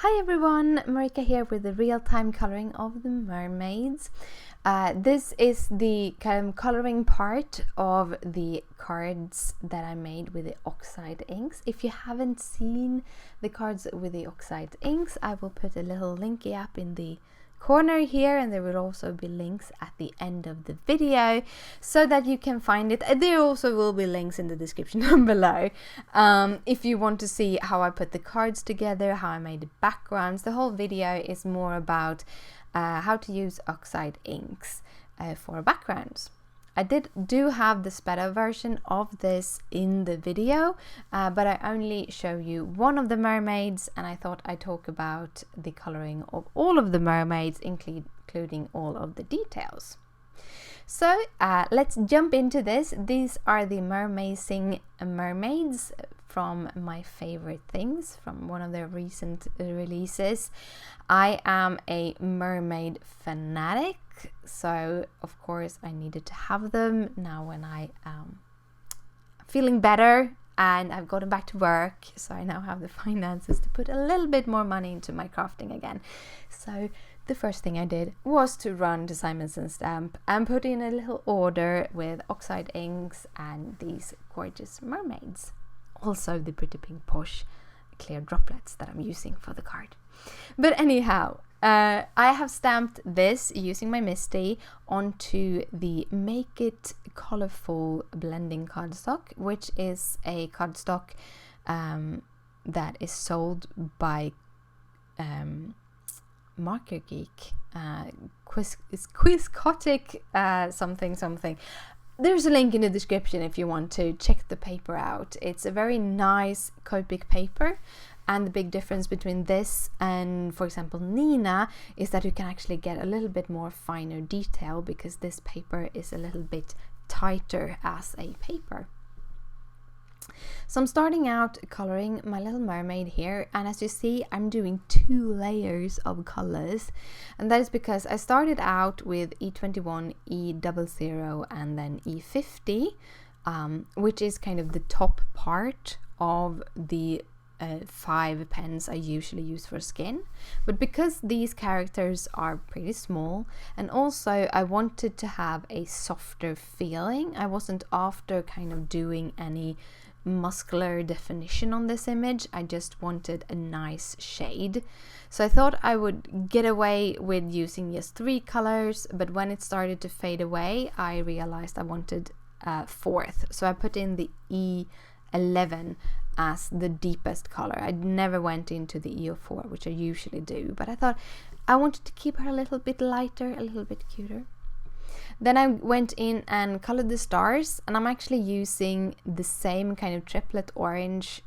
Hi everyone, Marika here with the real-time coloring of the mermaids. This is the coloring part of the cards that I made with the Oxide inks. If you haven't seen the cards with the Oxide inks, I will put a little linky up in the corner here, and there will also be links at the end of the video so that you can find it. There also will be links in the description down below if you want to see how I put the cards together, how I made the backgrounds. The whole video is more about how to use Oxide inks for backgrounds. I do have the sped-up version of this in the video, but I only show you one of the mermaids, and I thought I'd talk about the coloring of all of the mermaids, including all of the details. So let's jump into this. These are the Mermazing mermaids from my favorite things, from one of their recent releases. I am a mermaid fanatic, so of course I needed to have them now when I am feeling better and I've gotten back to work, so I now have the finances to put a little bit more money into my crafting again. So the first thing I did was to run to Simons & Stamp and put in a little order with Oxide inks and these gorgeous mermaids. Also the pretty pink Posh clear droplets that I'm using for the card. But anyhow, I have stamped this using my Misty onto the Make It Colorful blending cardstock, which is a cardstock that is sold by Marker Geek, Copic, something. There's a link in the description if you want to check the paper out. It's a very nice Copic paper, and the big difference between this and, for example, Nina, is that you can actually get a little bit more finer detail because this paper is a little bit tighter as a paper. So I'm starting out coloring my little mermaid here, and as you see, I'm doing 2 layers of colors, and that is because I started out with E21, E00, and then E50, which is kind of the top part of the 5 pens I usually use for skin. But because these characters are pretty small, and also I wanted to have a softer feeling, I wasn't after kind of doing any muscular definition on this image. I just wanted a nice shade, so I thought I would get away with using just 3 colors, but when it started to fade away I realized I wanted 4th, so I put in the E11 as the deepest color. I never went into the E04, which I usually do, but I thought I wanted to keep her a little bit lighter, a little bit cuter. Then I went in and colored the stars, and I'm actually using the same kind of triplet orange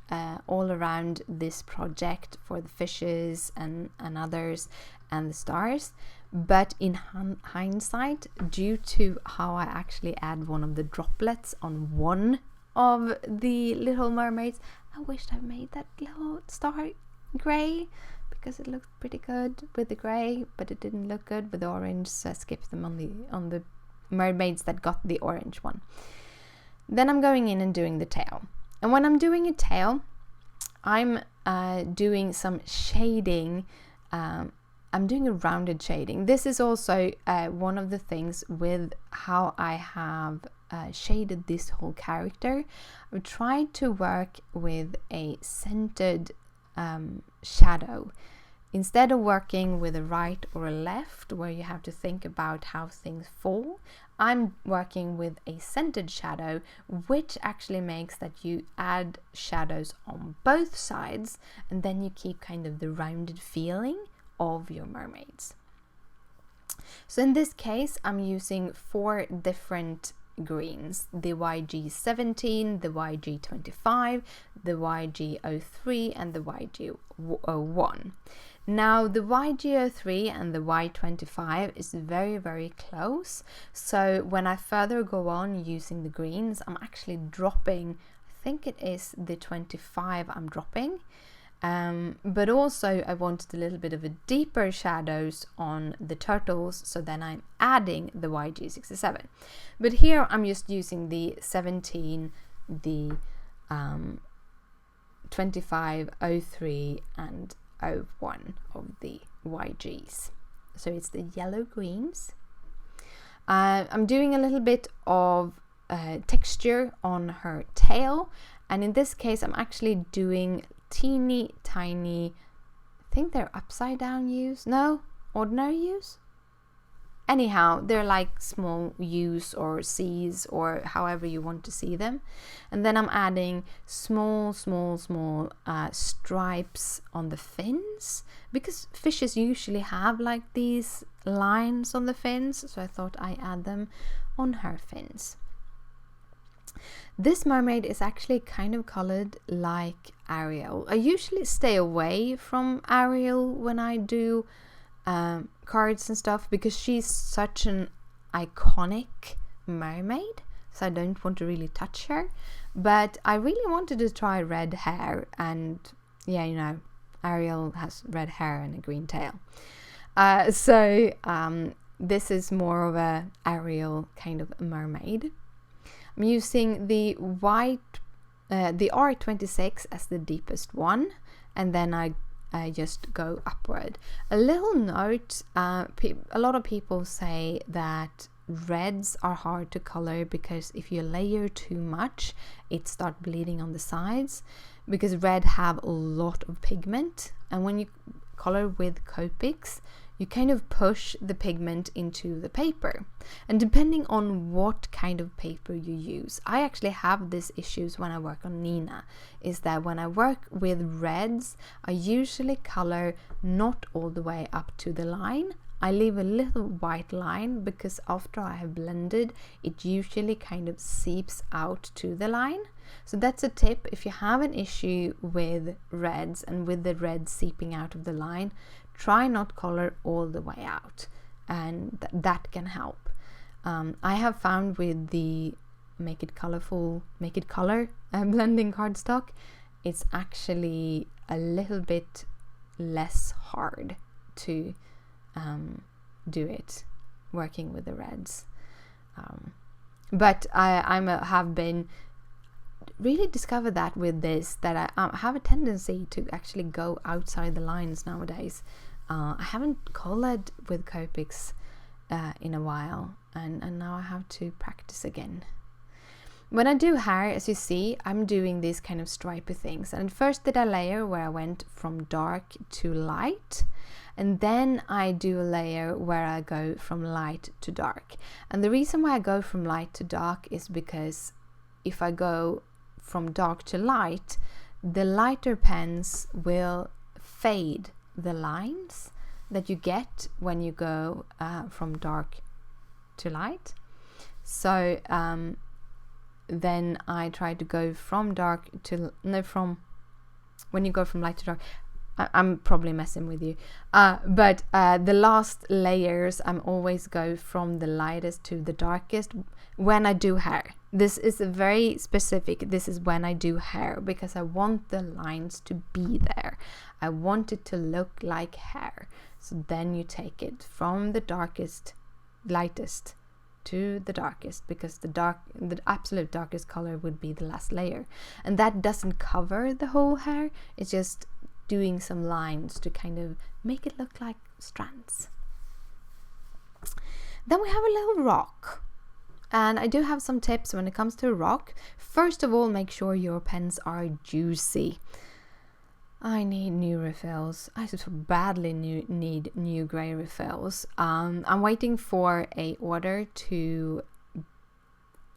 all around this project for the fishes and others and the stars. But in hindsight, due to how I actually add one of the droplets on one of the little mermaids, I wished I made that little star grey, because it looked pretty good with the grey, but it didn't look good with the orange, so I skipped them on the mermaids that got the orange one. Then I'm going in and doing the tail, and when I'm doing a tail, I'm doing some shading. I'm doing a rounded shading. This is also one of the things with how I have shaded this whole character. I've tried to work with a centered shadow. Instead of working with a right or a left where you have to think about how things fall, I'm working with a centered shadow, which actually makes that you add shadows on both sides, and then you keep kind of the rounded feeling of your mermaids. So in this case, I'm using 4 different greens: the YG17, the YG25, the YG03, and the YG01. Now the YG03 and the Y25 is very close, so when I further go on using the greens, I'm actually dropping, I think it is the 25 I'm dropping, but also I wanted a little bit of a deeper shadows on the turtles, so then I'm adding the YG67. But here I'm just using the 17, the 25, 03 and 01 of the YGs. So it's the yellow greens. I'm doing a little bit of texture on her tail, and in this case I'm actually doing teeny tiny, I think they're upside down U's, no, ordinary U's. Anyhow, they're like small U's or C's or however you want to see them. And then I'm adding small stripes on the fins, because fishes usually have like these lines on the fins, so I thought I add them on her fins. This mermaid is actually kind of colored like Ariel. I usually stay away from Ariel when I do cards and stuff, because she's such an iconic mermaid, so I don't want to really touch her. But I really wanted to try red hair, and yeah, you know, Ariel has red hair and a green tail. So this is more of a Ariel kind of mermaid. I'm using the white, the R26 as the deepest one, and then I just go upward. A little note, a lot of people say that reds are hard to color because if you layer too much, it starts bleeding on the sides, because red have a lot of pigment, and when you color with Copics, you kind of push the pigment into the paper. And depending on what kind of paper you use, I actually have these issues when I work on Nina, is that when I work with reds, I usually color not all the way up to the line. I leave a little white line, because after I have blended, it usually kind of seeps out to the line. So that's a tip. If you have an issue with reds and with the red seeping out of the line, try not color all the way out, and that can help. I have found with the Make It Color blending cardstock, it's actually a little bit less hard to do it working with the reds. But I have been really discovered that with this, that I have a tendency to actually go outside the lines nowadays. I haven't colored with Copics in a while, and now I have to practice again. When I do hair, as you see, I'm doing these kind of stripy things. And first did a layer where I went from dark to light, and then I do a layer where I go from light to dark. And the reason why I go from light to dark is because if I go from dark to light, the lighter pens will fade the lines that you get when you go from dark to light. So then I try to go from dark to when you go from light to dark. I'm probably messing with you, but the last layers I'm always go from the lightest to the darkest when I do hair. This is a very specific, this is when I do hair, because I want the lines to be there. I want it to look like hair. So then you take it from the lightest to the darkest, because the absolute darkest color would be the last layer, and that doesn't cover the whole hair. It's just doing some lines to kind of make it look like strands. Then we have a little rock, and I do have some tips when it comes to rock. First of all, make sure your pens are juicy. I need new refills. I so badly need new grey refills. I'm waiting for a order to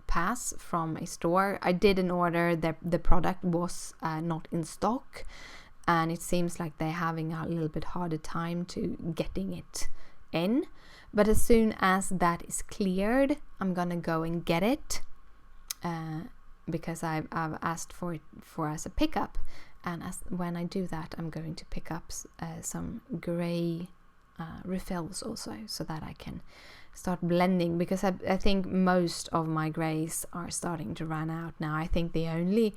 pass from a store. I did an order that the product was not in stock, and it seems like they're having a little bit harder time to getting it in. But as soon as that is cleared, I'm gonna go and get it, because I've asked for it as a pickup. And when I do that, I'm going to pick up some grey refills also, so that I can start blending, because I think most of my greys are starting to run out now. I think the only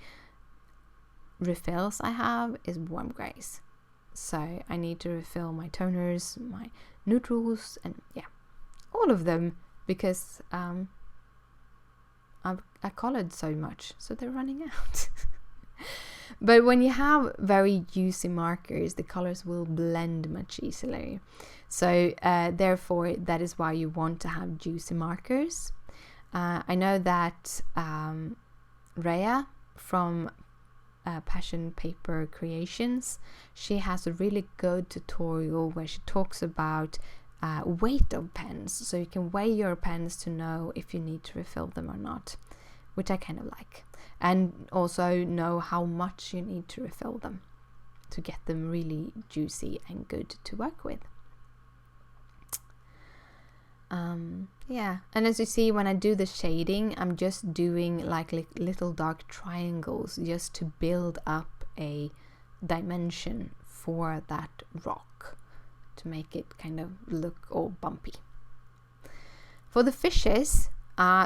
refills I have is warm greys. So I need to refill my toners, my neutrals, and yeah, all of them, because I colored so much, so they're running out. But when you have very juicy markers, the colors will blend much easily. So therefore, that is why you want to have juicy markers. I know that Rhea from Passion Paper Creations, she has a really good tutorial where she talks about weight of pens, so you can weigh your pens to know if you need to refill them or not, which I kind of like, and also know how much you need to refill them to get them really juicy and good to work with. Yeah, and as you see, when I do the shading, I'm just doing like little dark triangles just to build up a dimension for that rock to make it kind of look all bumpy. For the fishes,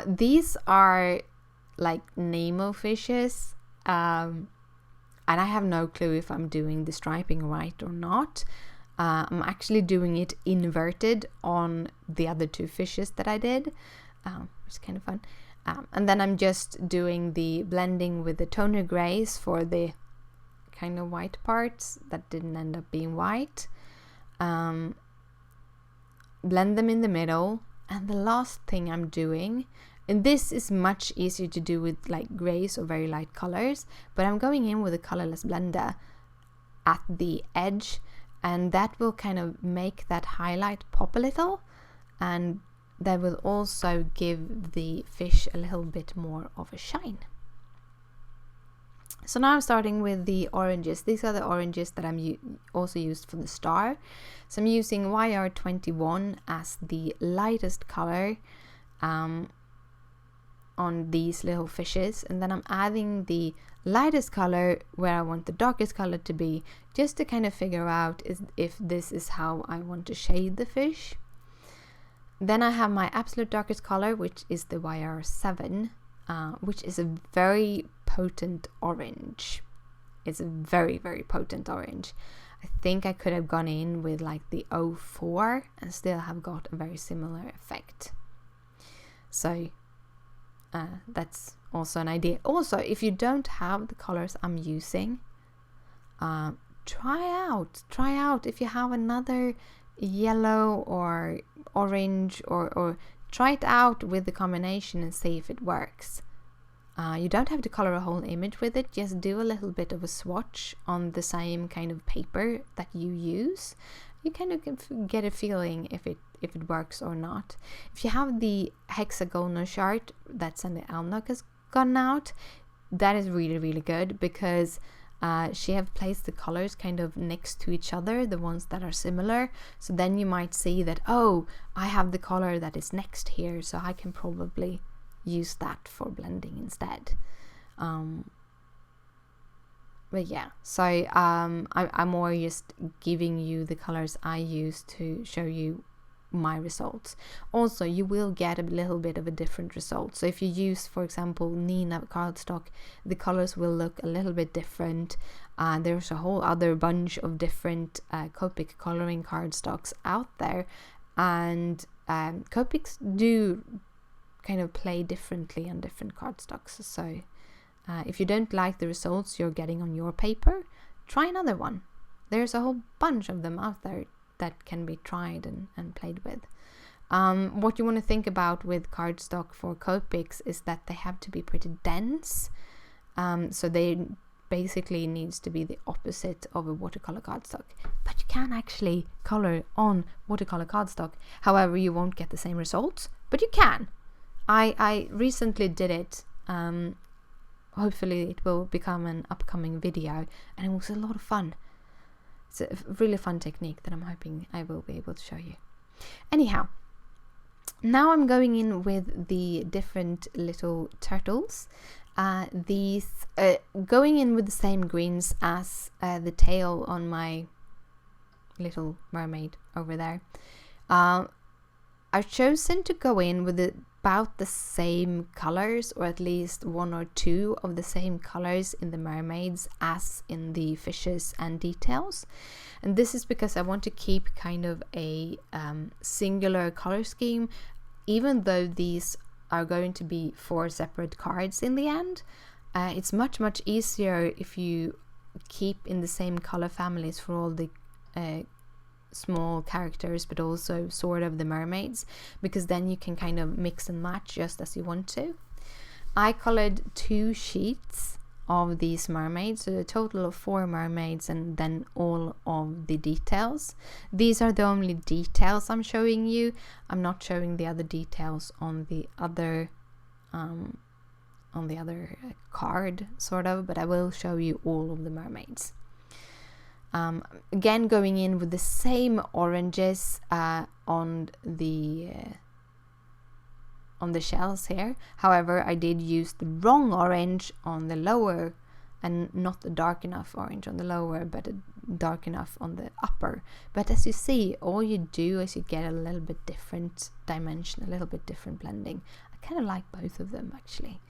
these are like Nemo fishes, and I have no clue if I'm doing the striping right or not. I'm actually doing it inverted on the other two fishes that I did, which is kind of fun. And then I'm just doing the blending with the toner grays for the kind of white parts that didn't end up being white. Blend them in the middle. And the last thing I'm doing, and this is much easier to do with like grays or very light colors, but I'm going in with a colorless blender at the edge, and that will kind of make that highlight pop a little, and that will also give the fish a little bit more of a shine. So now I'm starting with the oranges. These are the oranges that I'm also used for the star. So I'm using YR21 as the lightest color on these little fishes, and then I'm adding the lightest color where I want the darkest color to be, just to kind of figure out if this is how I want to shade the fish. Then I have my absolute darkest color, which is the YR7, which is a very potent orange. It's a very, very potent orange. I think I could have gone in with like the 04 and still have got a very similar effect. So that's also an idea. Also, if you don't have the colors I'm using, try out if you have another yellow or orange, or try it out with the combination and see if it works. You don't have to color a whole image with it, just do a little bit of a swatch on the same kind of paper that you use. You kind of get a feeling if it works or not. If you have the hexagonal chart that Sandy Alnock has gotten out, that is really, really good, because she have placed the colors kind of next to each other, the ones that are similar. So then you might see that, oh, I have the color that is next here, so I can probably use that for blending instead. But yeah, so I'm more just giving you the colors I use to show you my results. Also, you will get a little bit of a different result. So if you use, for example, Nina cardstock, the colors will look a little bit different. There's a whole other bunch of different Copic coloring cardstocks out there, and Copics do kind of play differently on different cardstocks. So if you don't like the results you're getting on your paper, try another one. There's a whole bunch of them out there that can be tried and played with. What you want to think about with cardstock for Copics is that they have to be pretty dense. So they basically needs to be the opposite of a watercolor cardstock. But you can actually color on watercolor cardstock. However, you won't get the same results, but you can. I recently did it. Hopefully it will become an upcoming video, and it was a lot of fun. It's a really fun technique that I'm hoping I will be able to show you. Anyhow, now I'm going in with the different little turtles. These going in with the same greens as the tail on my little mermaid over there. I've chosen to go in with about the same colors, or at least one or two of the same colors in the mermaids as in the fishes and details. And this is because I want to keep kind of a singular color scheme, even though these are going to be 4 separate cards in the end. It's much easier if you keep in the same color families for all the small characters, but also sort of the mermaids, because then you can kind of mix and match just as you want to. I colored 2 sheets of these mermaids, so a total of 4 mermaids, and then all of the details. These are the only details I'm showing you. I'm not showing the other details on the other card, sort of, but I will show you all of the mermaids. Again, going in with the same oranges on the shells here. However, I did use the wrong orange on the lower, and not the dark enough orange on the lower, but a dark enough on the upper. But as you see, all you do is you get a little bit different dimension, a little bit different blending. I kind of like both of them, actually.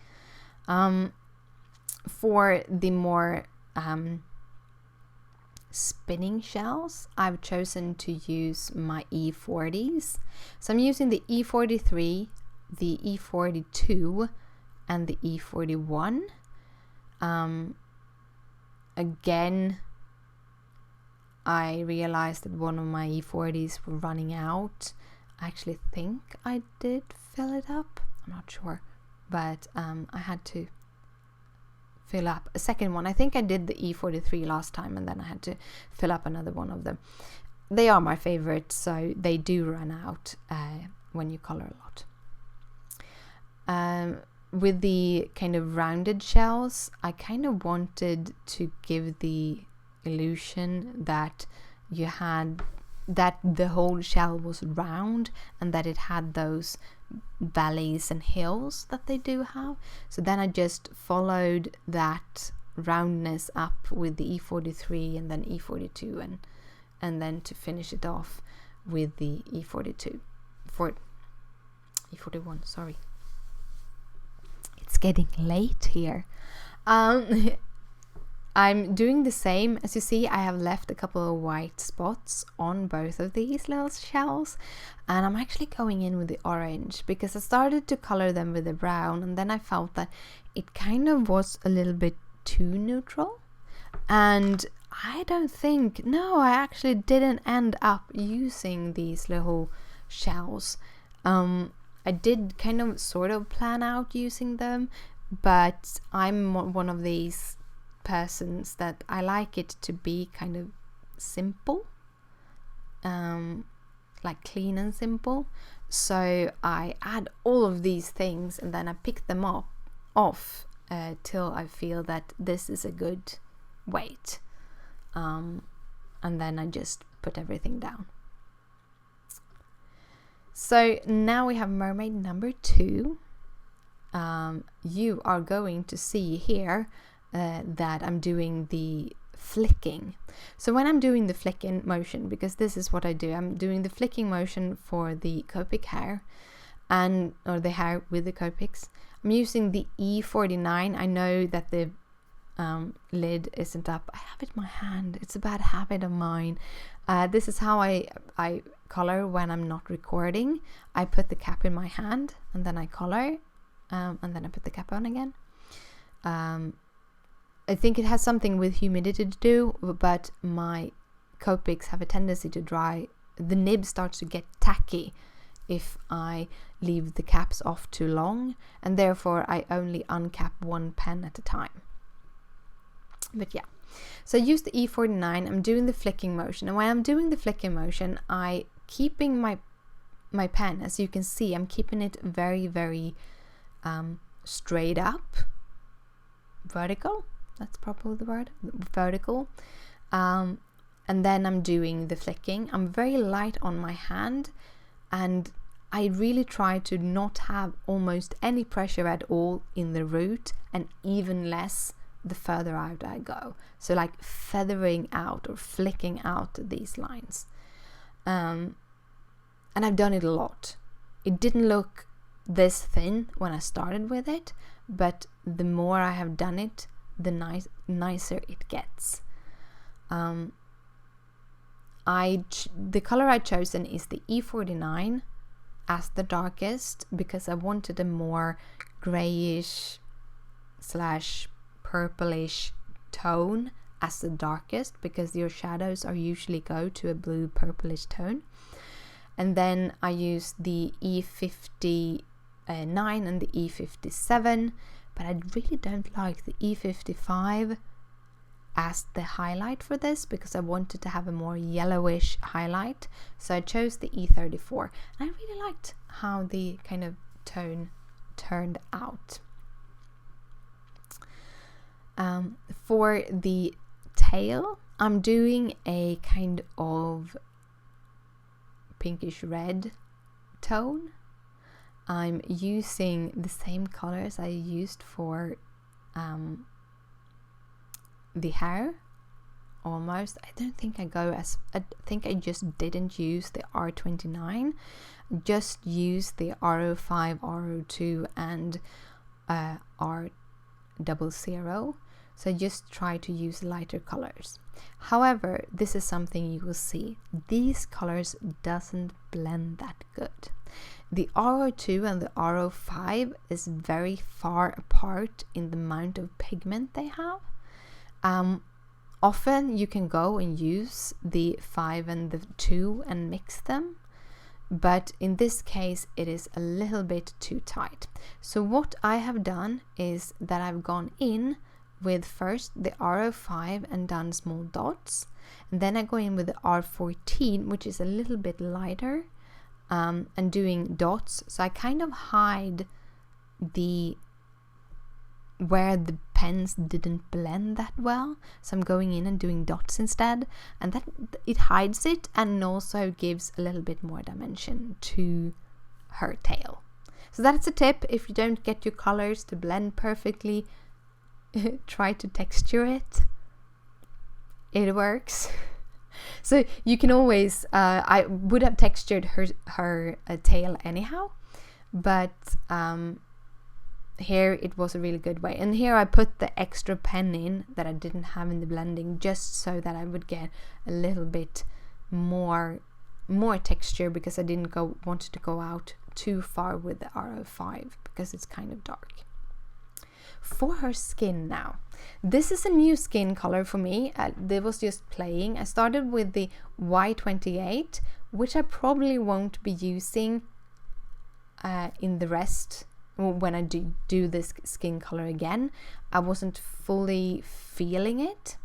For the more spinning shells, I've chosen to use my E40s. So I'm using the E43, the E42, and the E41. Again, I realized that one of my E40s were running out. I actually think I did fill it up. I'm not sure, but I had to fill up a second one. I think I did the E43 last time, and then I had to fill up another one of them. They are my favorite, so they do run out when you color a lot. With the kind of rounded shells, I kind of wanted to give the illusion that you had, that the whole shell was round and that it had those valleys and hills that they do have. So then I just followed that roundness up with the E43 and then E42, and then to finish it off with the E41, sorry. It's getting late here. I'm doing the same. As you see, I have left a couple of white spots on both of these little shells, and I'm actually going in with the orange because I started to color them with the brown, and then I felt that it kind of was a little bit too neutral, and I actually didn't end up using these little shells. I did kind of sort of plan out using them, but I'm one of these persons that I like it to be kind of simple, like clean and simple. So I add all of these things and then I pick them off till I feel that this is a good weight, and then I just put everything down. So now we have mermaid number 2. You are going to see here that I'm doing the flicking. So when I'm doing the flicking motion, because this is what I do, I'm doing the flicking motion for the Copic hair, or the hair with the Copics. I'm using the E49. I know that the lid isn't up. I have it in my hand. It's a bad habit of mine. This is how I color when I'm not recording. I put the cap in my hand and then I color, and then I put the cap on again. I think it has something with humidity to do, but my Copics have a tendency to dry. The nib starts to get tacky if I leave the caps off too long, and therefore I only uncap one pen at a time. But yeah, so I use the E49. I'm doing the flicking motion, and when I'm doing the flicking motion, I keeping my pen, as you can see, I'm keeping it very, very straight up, vertical. That's probably the word, vertical. And then I'm doing the flicking. I'm very light on my hand, and I really try to not have almost any pressure at all in the root, and even less the further out I go. So like feathering out or flicking out these lines. And I've done it a lot. It didn't look this thin when I started with it, but the more I have done it, the nicer it gets. The color I've chosen is the E49 as the darkest, because I wanted a more grayish / purplish tone as the darkest, because your shadows are usually go to a blue purplish tone. And then I use the E59 and the E57, but I really don't like the E55 as the highlight for this, because I wanted to have a more yellowish highlight, so I chose the E34. And I really liked how the kind of tone turned out. For the tail, I'm doing a kind of pinkish red tone. I'm using the same colors I used for the hair, almost. I don't think I think I just didn't use the R29, just used the R05, R02 and R00. So I just try to use lighter colors. However, this is something you will see. These colors doesn't blend that good. The R02 and the R05 is very far apart in the amount of pigment they have. Often you can go and use the 5 and the 2 and mix them, but in this case it is a little bit too tight. So what I have done is that I've gone in with first the R05 and done small dots, and then I go in with the R14, which is a little bit lighter, and doing dots. So I kind of hide where the pens didn't blend that well, so I'm going in and doing dots instead, and that it hides it and also gives a little bit more dimension to her tail. So that's a tip. If you don't get your colors to blend perfectly, try to texture it. It works. So you can always I would have textured her tail anyhow, but here it was a really good way. And here I put the extra pen in that I didn't have in the blending, just so that I would get a little bit more texture, because I didn't wanted to go out too far with the R05 because it's kind of dark. For her skin now, this is a new skin color for me. There was just playing. I started with the Y28, which I probably won't be using in the rest when I do this skin color again. I wasn't fully feeling it.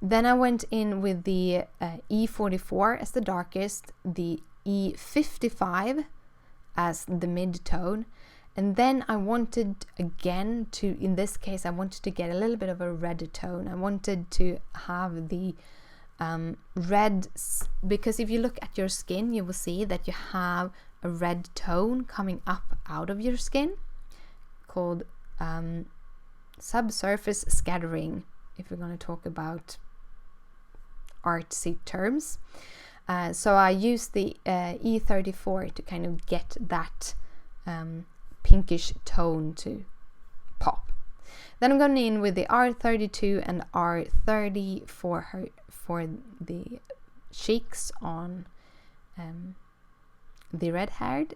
Then I went in with the E44 as the darkest, the E55 as the mid-tone, and then I wanted again to, in this case, I wanted to get a little bit of a red tone. I wanted to have the red, because if you look at your skin, you will see that you have a red tone coming up out of your skin called subsurface scattering, if we're going to talk about artsy terms. So I used the E34 to kind of get that pinkish tone to pop. Then I'm going in with the R32 and R30 for the cheeks on the red-haired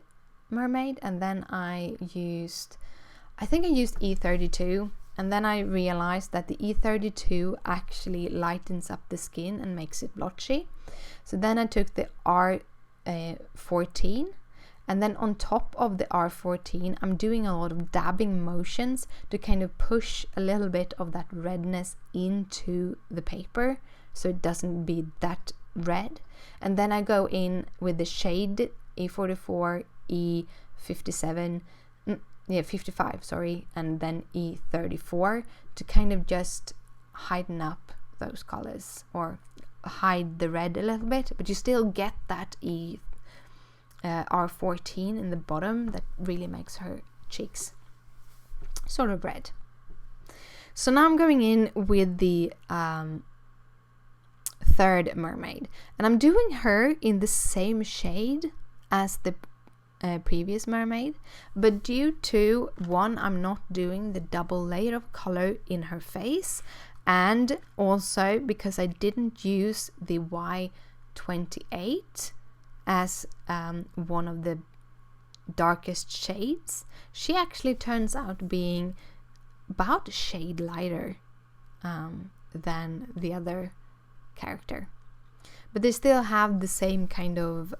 mermaid, and then I think I used E32, and then I realized that the E32 actually lightens up the skin and makes it blotchy. So then I took the R14, and then on top of the R14 I'm doing a lot of dabbing motions to kind of push a little bit of that redness into the paper so it doesn't be that red. And then I go in with the shade E44, E57, 55, sorry, and then E34 to kind of just heighten up those colors or hide the red a little bit, but you still get that R14 in the bottom that really makes her cheeks sort of red. So now I'm going in with the third mermaid, and I'm doing her in the same shade as the previous mermaid, but due to one, I'm not doing the double layer of color in her face, and also because I didn't use the Y28 as one of the darkest shades, she actually turns out being about a shade lighter than the other character. But they still have the same kind of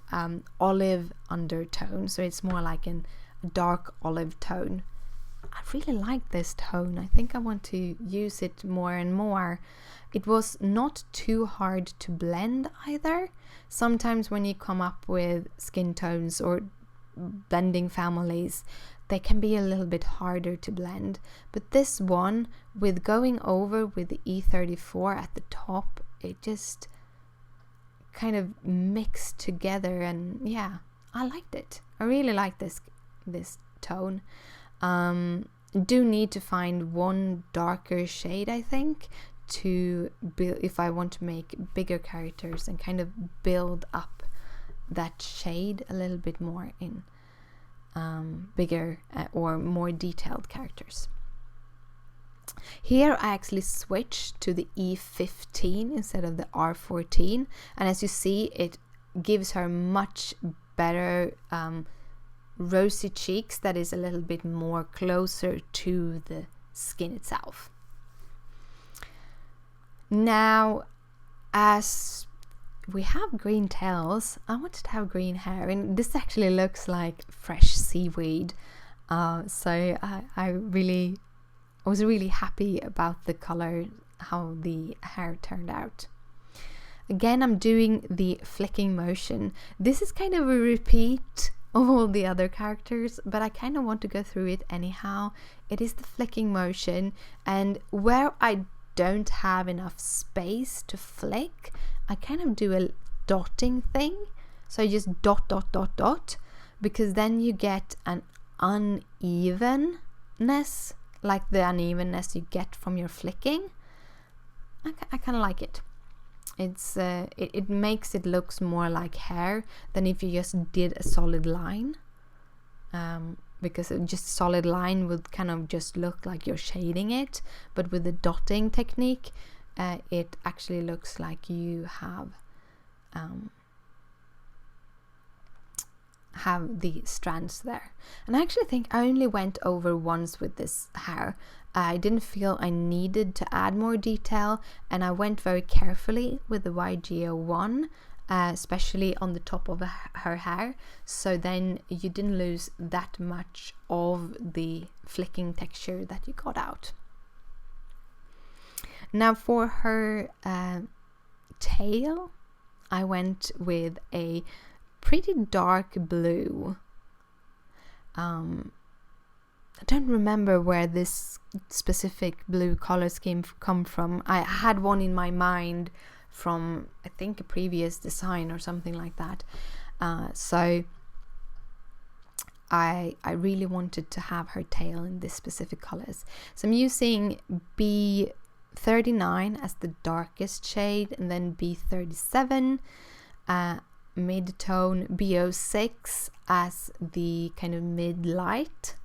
olive undertone, so it's more like a dark olive tone. I really like this tone. I think I want to use it more and more. It was not too hard to blend either. Sometimes when you come up with skin tones or blending families, they can be a little bit harder to blend. But this one, with going over with the E34 at the top, it just kind of mixed together, and yeah, I liked it. I really like this tone. Do need to find one darker shade, I think, to build if I want to make bigger characters and kind of build up that shade a little bit more in bigger or more detailed characters. Here I actually switched to the E15 instead of the R14, and as you see, it gives her much better rosy cheeks that is a little bit more closer to the skin itself. Now, as we have green tails, I wanted to have green hair, and this actually looks like fresh seaweed, so I was really happy about the color, how the hair turned out. Again, I'm doing the flicking motion. This is kind of a repeat of all the other characters, but I kind of want to go through it anyhow. It is the flicking motion, and where I don't have enough space to flick, I kind of do a dotting thing. So I just dot, because then you get an unevenness, like the unevenness you get from your flicking. I kind of like it. It makes it looks more like hair than if you just did a solid line, because just solid line would kind of just look like you're shading it, but with the dotting technique it actually looks like you have the strands there. And I actually think I only went over once with this hair. I didn't feel I needed to add more detail, and I went very carefully with the YG01, especially on the top of her hair, so then you didn't lose that much of the flicking texture that you got out. Now for her tail, I went with a pretty dark blue. I don't remember where this specific blue color scheme come from. I had one in my mind from, I think, a previous design or something like that. So I really wanted to have her tail in this specific colors. So I'm using B39 as the darkest shade, and then B37, mid-tone, B06 as the kind of mid-light,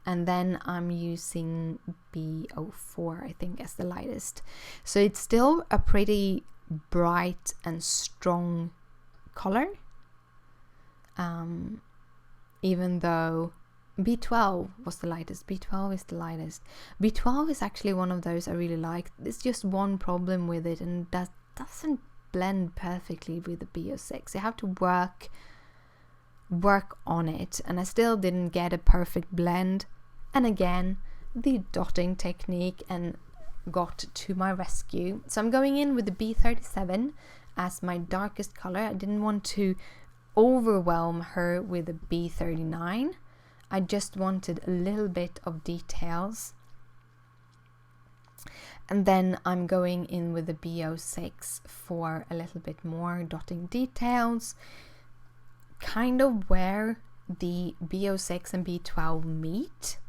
and then I'm using B04, I think, as the lightest. So it's still a pretty bright and strong color, even though B12 was the lightest. B12 is the lightest. B12 is actually one of those I really like. There's just one problem with it, and that doesn't blend perfectly with the B06. You have to work on it, and I still didn't get a perfect blend. And again, the dotting technique and got to my rescue. So I'm going in with the B37 as my darkest color. I didn't want to overwhelm her with the B39. I just wanted a little bit of details. And then I'm going in with the B06 for a little bit more dotting details, kind of where the B06 and B12 meet.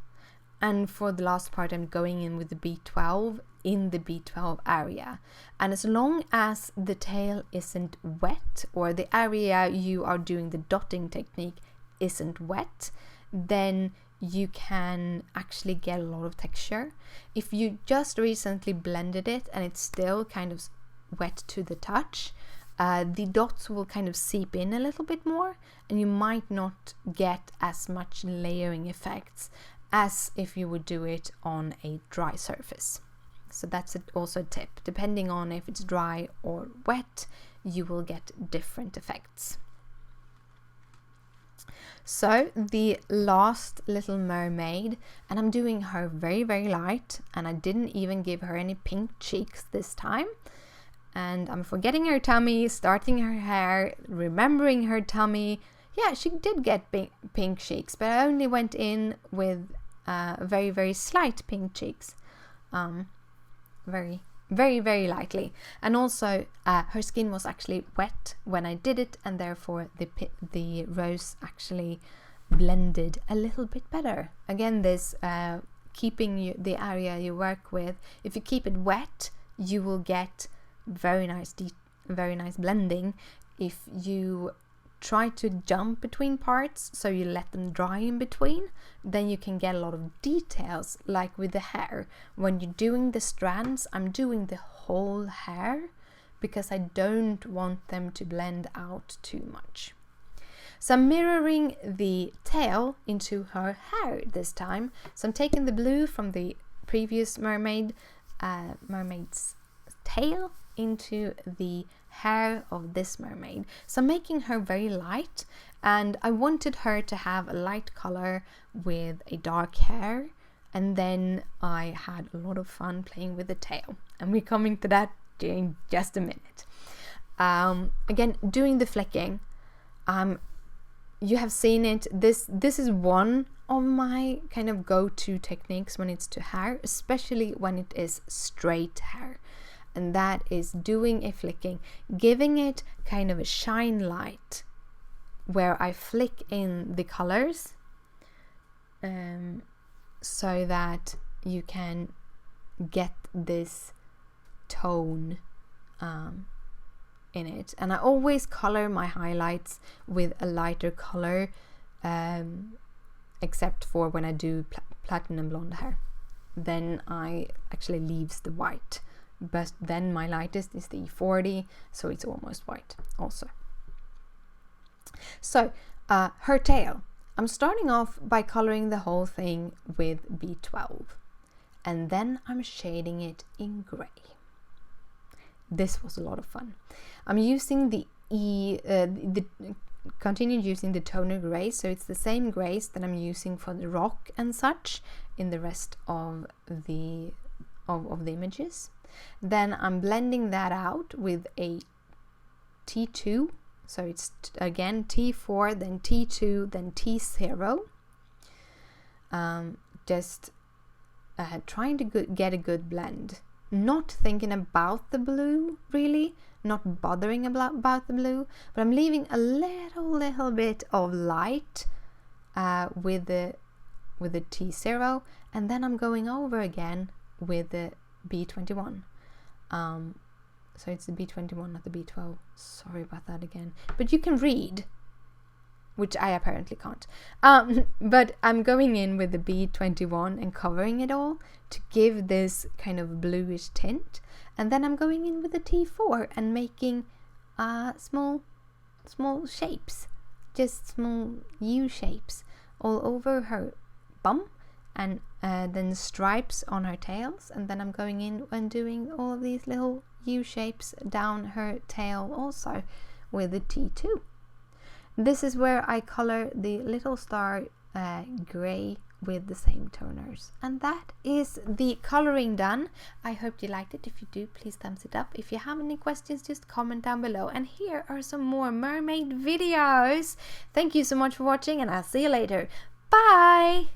And for the last part, I'm going in with the B12 in the B12 area. And as long as the tail isn't wet, or the area you are doing the dotting technique isn't wet, then you can actually get a lot of texture. If you just recently blended it and it's still kind of wet to the touch, the dots will kind of seep in a little bit more, and you might not get as much layering effects as if you would do it on a dry surface. So that's also a tip. Depending on if it's dry or wet, you will get different effects. So the last little mermaid, and I'm doing her very, very light, and I didn't even give her any pink cheeks this time. And I'm forgetting her tummy, starting her hair, remembering her tummy. Yeah, she did get pink cheeks, but I only went in with very, very slight pink cheeks. Very, very, very lightly. And also her skin was actually wet when I did it, and therefore the rose actually blended a little bit better. Again, this keeping the area you work with, if you keep it wet, you will get very nice blending. If you try to jump between parts, so you let them dry in between, then you can get a lot of details, like with the hair. When you're doing the strands, I'm doing the whole hair because I don't want them to blend out too much. So I'm mirroring the tail into her hair this time. So I'm taking the blue from the previous mermaid's tail into the hair of this mermaid. So I'm making her very light, and I wanted her to have a light color with a dark hair, and then I had a lot of fun playing with the tail, and we're coming to that in just a minute. Again, doing the flicking, you have seen it. This is one of my kind of go-to techniques when it's to hair, especially when it is straight hair. And that is doing a flicking, giving it kind of a shine light where I flick in the colors so that you can get this tone in it. And I always color my highlights with a lighter color, except for when I do platinum blonde hair. Then I actually leaves the white. But then my lightest is the E40, so it's almost white also. So her tail, I'm starting off by coloring the whole thing with B12, and then I'm shading it in gray. This was a lot of fun. I'm using continued using the toner gray, so it's the same grays that I'm using for the rock and such in the rest of the images. Then I'm blending that out with a T2, so it's again T4, then T2, then T0. Just trying to get a good blend, not thinking about the blue really, not bothering about the blue, but I'm leaving a little bit of light with the T0, and then I'm going over again with the B21. So it's the B21, not the B12. Sorry about that again. But you can read, which I apparently can't. But I'm going in with the B21 and covering it all to give this kind of bluish tint. And then I'm going in with the T4 and making small shapes, just small U shapes all over her bum, and then stripes on her tails, and then I'm going in and doing all of these little U shapes down her tail also with the T2. This is where I color the little star gray with the same toners, and that is the coloring done. I hope you liked it. If you do, please thumbs it up. If you have any questions, just comment down below, and here are some more mermaid videos. Thank you so much for watching, and I'll see you later. Bye.